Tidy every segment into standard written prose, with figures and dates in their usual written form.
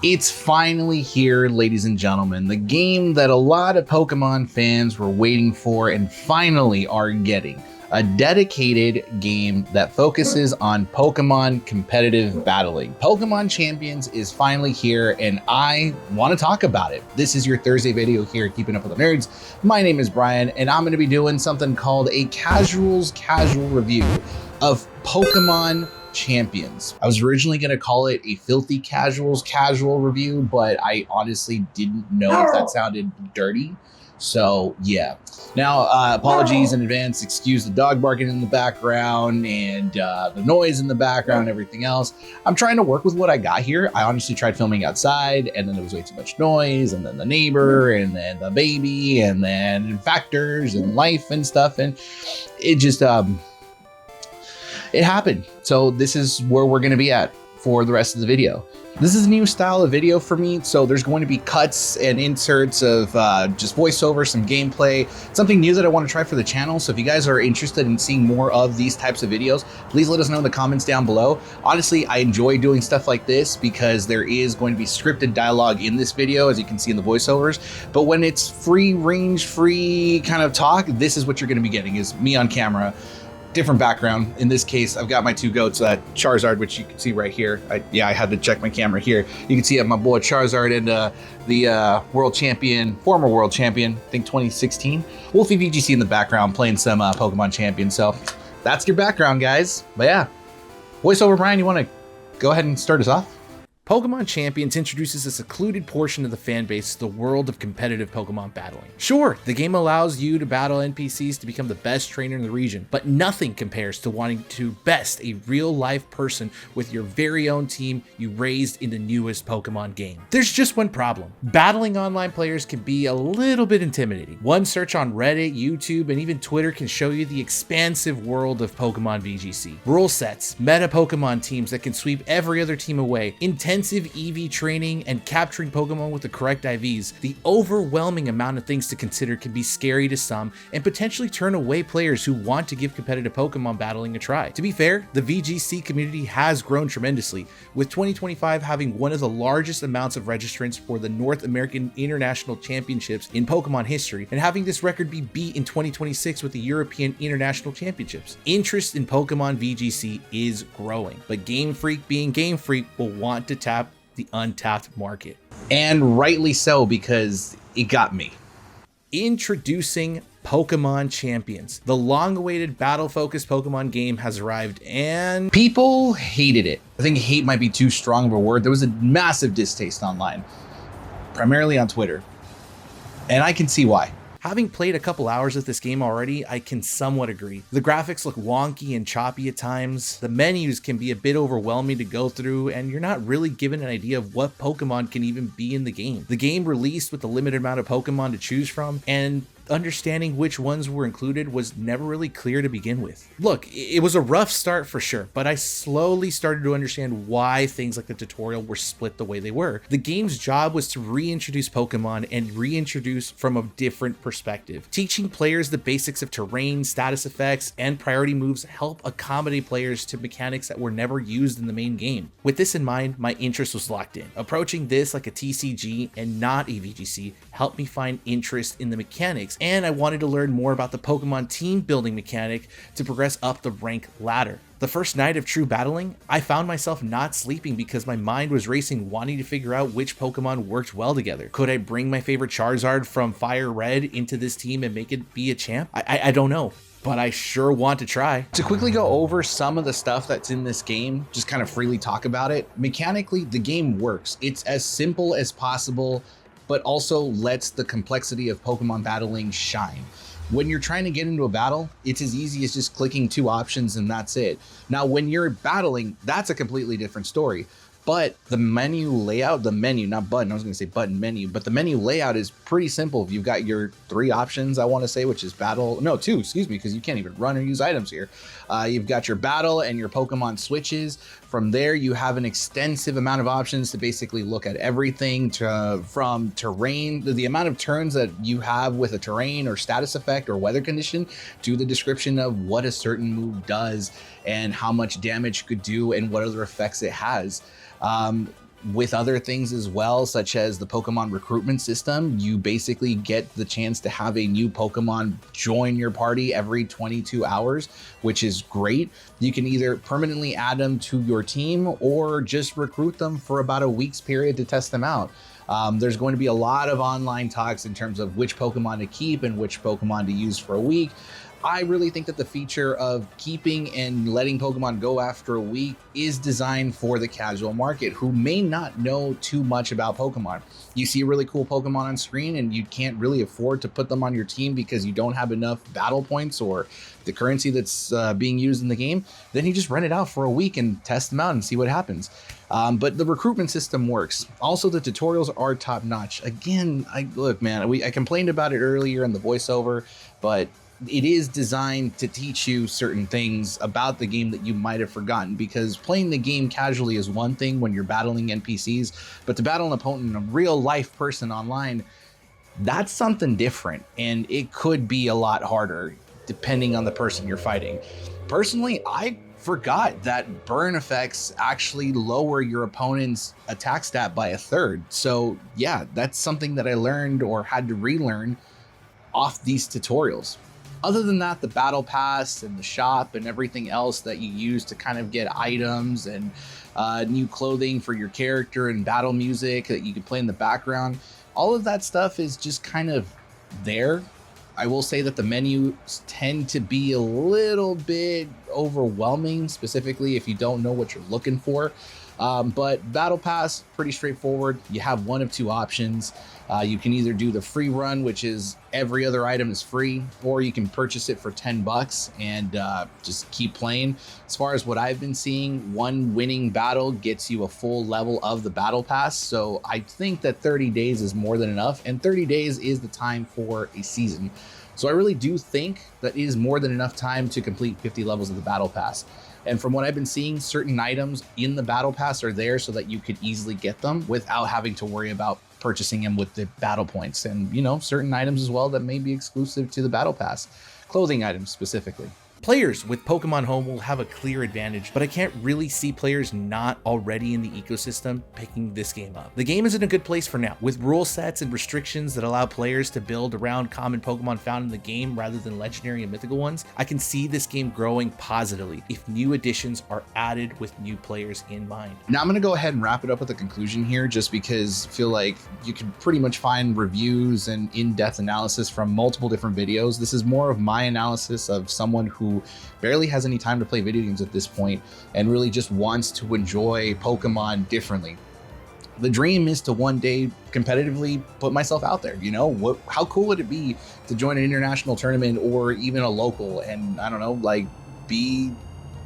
It's finally here, ladies and gentlemen, the game that a lot of Pokemon fans were waiting for and finally are getting. A dedicated game that focuses on Pokemon competitive battling. Pokemon Champions is finally here and I want to talk about it. This is your Thursday video here at Keeping Up with the Nerds. My name is Brian and I'm going to be doing something called a casual review of Pokemon Champions. I was originally going to call it a filthy casual review, but I honestly didn't know if that sounded dirty. So yeah. Now, apologies in advance. Excuse the dog barking in the background and the noise in the background and everything else. I'm trying to work with what I got here. I honestly tried filming outside and then there was way too much noise and then the neighbor and then the baby and then factors and life and stuff. And it just, it happened. So this is where we're going to be at for the rest of the video. This is a new style of video for me, so there's going to be cuts and inserts of just voiceover, some gameplay, something new that I want to try for the channel. So if you guys are interested in seeing more of these types of videos, please let us know in the comments down below. Honestly, I enjoy doing stuff like this because there is going to be scripted dialogue in this video, as you can see in the voiceovers. But when it's free range, free kind of talk, this is what you're going to be getting, is me on camera. Different background. In this case, I've got my two goats, Charizard, which you can see right here. I had to check my camera here. You can see my boy Charizard and the world champion, former world champion, I think 2016, Wolfie VGC in the background playing some Pokemon Champions. So that's your background, guys. But yeah, voiceover Brian, you want to go ahead and start us off? Pokemon Champions introduces a secluded portion of the fanbase to the world of competitive Pokemon battling. Sure, the game allows you to battle NPCs to become the best trainer in the region, but nothing compares to wanting to best a real-life person with your very own team you raised in the newest Pokemon game. There's just one problem. Battling online players can be a little bit intimidating. One search on Reddit, YouTube, and even Twitter can show you the expansive world of Pokemon VGC. Rule sets, meta Pokemon teams that can sweep every other team away, intensive EV training, and capturing Pokemon with the correct IVs. The overwhelming amount of things to consider can be scary to some and potentially turn away players who want to give competitive Pokemon battling a try. To be fair, the VGC community has grown tremendously, with 2025 having one of the largest amounts of registrants for the North American International Championships in Pokemon history, and having this record be beat in 2026 with the European International Championships. Interest in Pokemon VGC is growing, but Game Freak, being Game Freak, will want to tap the untapped market. And rightly so, because it got me. Introducing Pokemon Champions. The long-awaited battle-focused Pokemon game has arrived and people hated it. I think hate might be too strong of a word. There was a massive distaste online, primarily on Twitter. And I can see why. Having played a couple hours of this game already, I can somewhat agree. The graphics look wonky and choppy at times, the menus can be a bit overwhelming to go through, and you're not really given an idea of what Pokemon can even be in the game. The game released with a limited amount of Pokemon to choose from, and understanding which ones were included was never really clear to begin with. Look, it was a rough start for sure, but I slowly started to understand why things like the tutorial were split the way they were. The game's job was to reintroduce Pokemon and reintroduce from a different perspective. Teaching players the basics of terrain, status effects, and priority moves help accommodate players to mechanics that were never used in the main game. With this in mind, my interest was locked in. Approaching this like a TCG and not a VGC helped me find interest in the mechanics, and I wanted to learn more about the Pokemon team building mechanic to progress up the rank ladder. The first night of true battling, I found myself not sleeping because my mind was racing, wanting to figure out which Pokemon worked well together. Could I bring my favorite Charizard from Fire Red into this team and make it be a champ? I don't know, but I sure want to try. To quickly go over some of the stuff that's in this game, just kind of freely talk about it. Mechanically, the game works. It's as simple as possible, but also lets the complexity of Pokemon battling shine. When you're trying to get into a battle, it's as easy as just clicking two options and that's it. Now, when you're battling, that's a completely different story. But the menu layout, the menu, not button, I was gonna say button menu, but the menu layout is pretty simple. You've got your three options, I wanna say, which is battle, no, two, excuse me, because you can't even run or use items here. You've got your battle and your Pokemon switches. From there, you have an extensive amount of options to basically look at everything from terrain, the amount of turns that you have with a terrain or status effect or weather condition, to the description of what a certain move does and how much damage could do and what other effects it has. with other things as well, such as the Pokemon recruitment system. You basically get the chance to have a new Pokemon join your party every 22 hours, which is great. You can either permanently add them to your team or just recruit them for about a week's period to test them out. There's going to be a lot of online talks in terms of which Pokemon to keep and which Pokemon to use for a week. I really think that the feature of keeping and letting Pokemon go after a week is designed for the casual market who may not know too much about Pokemon. You see a really cool Pokemon on screen and you can't really afford to put them on your team because you don't have enough battle points or the currency that's being used in the game. Then you just rent it out for a week and test them out and see what happens. But the recruitment system works. Also, the tutorials are top notch. Again, I complained about it earlier in the voiceover, but it is designed to teach you certain things about the game that you might have forgotten, because playing the game casually is one thing when you're battling NPCs, but to battle an opponent, a real life person online, that's something different, and it could be a lot harder depending on the person you're fighting. Personally, I forgot that burn effects actually lower your opponent's attack stat by a third. So yeah, that's something that I learned or had to relearn off these tutorials. Other than that, the battle pass and the shop and everything else that you use to kind of get items and new clothing for your character and battle music that you can play in the background, all of that stuff is just kind of there. I will say that the menus tend to be a little bit overwhelming, specifically if you don't know what you're looking for. But Battle Pass, pretty straightforward. You have one of two options. You can either do the free run, which is every other item is free, or you can purchase it for $10 and just keep playing. As far as what I've been seeing, one winning battle gets you a full level of the Battle Pass. So I think that 30 days is more than enough, and 30 days is the time for a season. So I really do think that it is more than enough time to complete 50 levels of the Battle Pass. And from what I've been seeing, certain items in the Battle Pass are there so that you could easily get them without having to worry about purchasing them with the battle points. And, you know, certain items as well that may be exclusive to the Battle Pass, clothing items specifically. Players with Pokemon Home will have a clear advantage, but I can't really see players not already in the ecosystem picking this game up. The game is in a good place for now, with rule sets and restrictions that allow players to build around common Pokemon found in the game rather than legendary and mythical ones. I can see this game growing positively if new additions are added with new players in mind. Now I'm going to go ahead and wrap it up with a conclusion here, just because I feel like you can pretty much find reviews and in-depth analysis from multiple different videos. This is more of my analysis of someone who barely has any time to play video games at this point and really just wants to enjoy Pokemon differently. The dream is to one day competitively put myself out there. You know, how cool would it be to join an international tournament or even a local and, I don't know, like be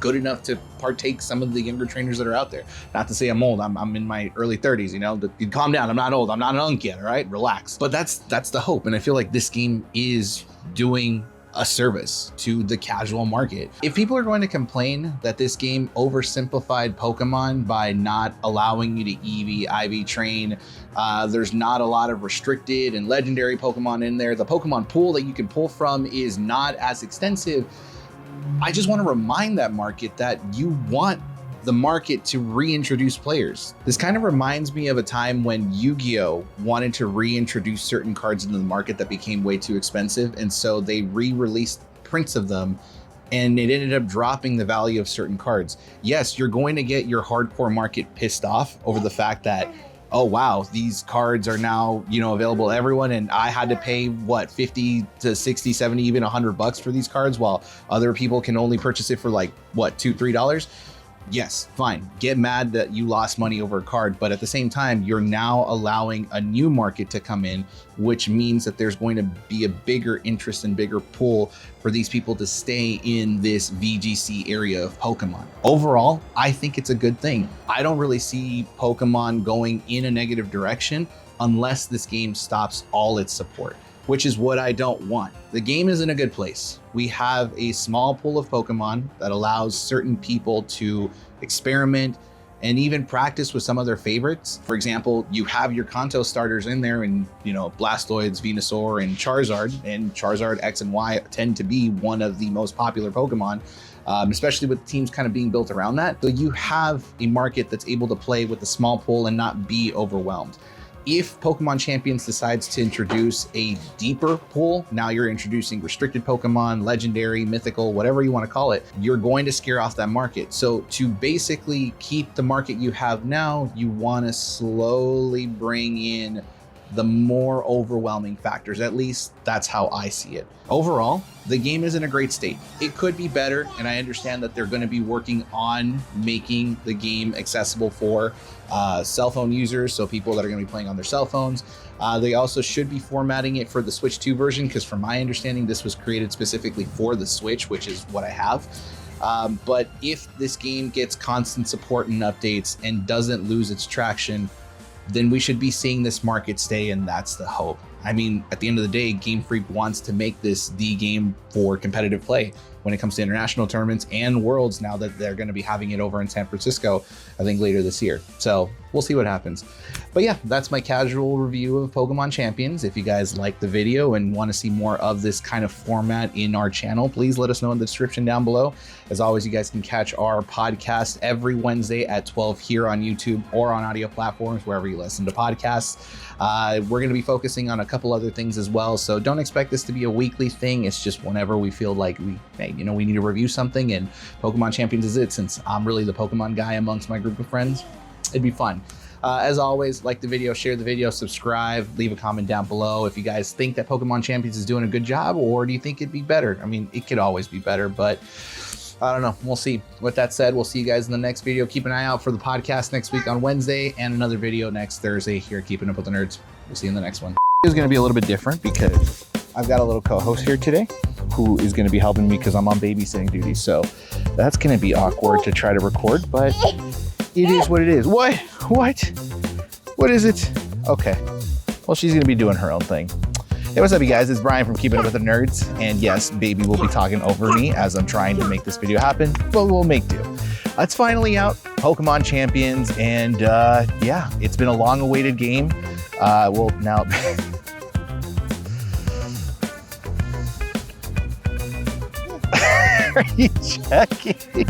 good enough to partake some of the younger trainers that are out there. Not to say I'm old, I'm in my early 30s, you know, calm down, I'm not old, I'm not an unk yet, all right, relax. But that's the hope, and I feel like this game is doing a service to the casual market. If people are going to complain that this game oversimplified Pokemon by not allowing you to EV, IV train, there's not a lot of restricted and legendary Pokemon in there, the Pokemon pool that you can pull from is not as extensive, I just want to remind that market that you want the market to reintroduce players. This kind of reminds me of a time when Yu-Gi-Oh! Wanted to reintroduce certain cards into the market that became way too expensive, and so they re-released prints of them, and it ended up dropping the value of certain cards. Yes, you're going to get your hardcore market pissed off over the fact that, oh wow, these cards are now, you know, available to everyone, and I had to pay what, 50 to 60, 70, even $100 for these cards, while other people can only purchase it for like what, $2, $3? Yes, fine. Get mad that you lost money over a card, but at the same time, you're now allowing a new market to come in, which means that there's going to be a bigger interest and bigger pull for these people to stay in this VGC area of Pokemon. Overall, I think it's a good thing. I don't really see Pokemon going in a negative direction unless this game stops all its support, which is what I don't want. The game is in a good place. We have a small pool of Pokemon that allows certain people to experiment and even practice with some of their favorites. For example, you have your Kanto starters in there, and you know, Blastoise, Venusaur, and Charizard X and Y tend to be one of the most popular Pokemon. especially with teams kind of being built around that. So you have a market that's able to play with a small pool and not be overwhelmed. If Pokemon Champions decides to introduce a deeper pool, now you're introducing restricted Pokemon, legendary, mythical, whatever you want to call it, you're going to scare off that market. So to basically keep the market you have now, you want to slowly bring in the more overwhelming factors. At least that's how I see it. Overall, the game is in a great state. It could be better, and I understand that they're going to be working on making the game accessible for cell phone users, so people that are going to be playing on their cell phones. They also should be formatting it for the Switch 2 version, because from my understanding, this was created specifically for the Switch, which is what I have. But if this game gets constant support and updates and doesn't lose its traction, then we should be seeing this market stay, and that's the hope. I mean, at the end of the day, Game Freak wants to make this the game for competitive play when it comes to international tournaments and Worlds, now that they're going to be having it over in San Francisco, I think later this year. So we'll see what happens. But yeah, that's my casual review of Pokemon Champions. If you guys like the video and want to see more of this kind of format in our channel, please let us know in the description down below. As always, you guys can catch our podcast every Wednesday at 12 here on YouTube or on audio platforms, wherever you listen to podcasts. We're going to be focusing on a couple other things as well, so don't expect this to be a weekly thing. It's just whenever we feel like we need to review something, and Pokemon Champions is it, since I'm really the Pokemon guy amongst my group of friends. It'd be fun. As always, like the video, share the video, subscribe, leave a comment down below if you guys think that Pokemon Champions is doing a good job, or do you think it'd be better? I mean, it could always be better, but I don't know. We'll see. With that said, we'll see you guys in the next video. Keep an eye out for the podcast next week on Wednesday, and another video next Thursday here, Keeping Up with the Nerds. We'll see you in the next one. It's going to be a little bit different because I've got a little co-host here today who is going to be helping me because I'm on babysitting duty. So that's going to be awkward to try to record, but it is what it is. What? What is it? Okay. Well, she's going to be doing her own thing. Hey, what's up, you guys? It's Bryan from Keeping Up with the Nerds. And yes, baby will be talking over me as I'm trying to make this video happen, but we'll make do. It's finally out, Pokemon Champions, and yeah, it's been a long-awaited game. Well, now... Are you checking?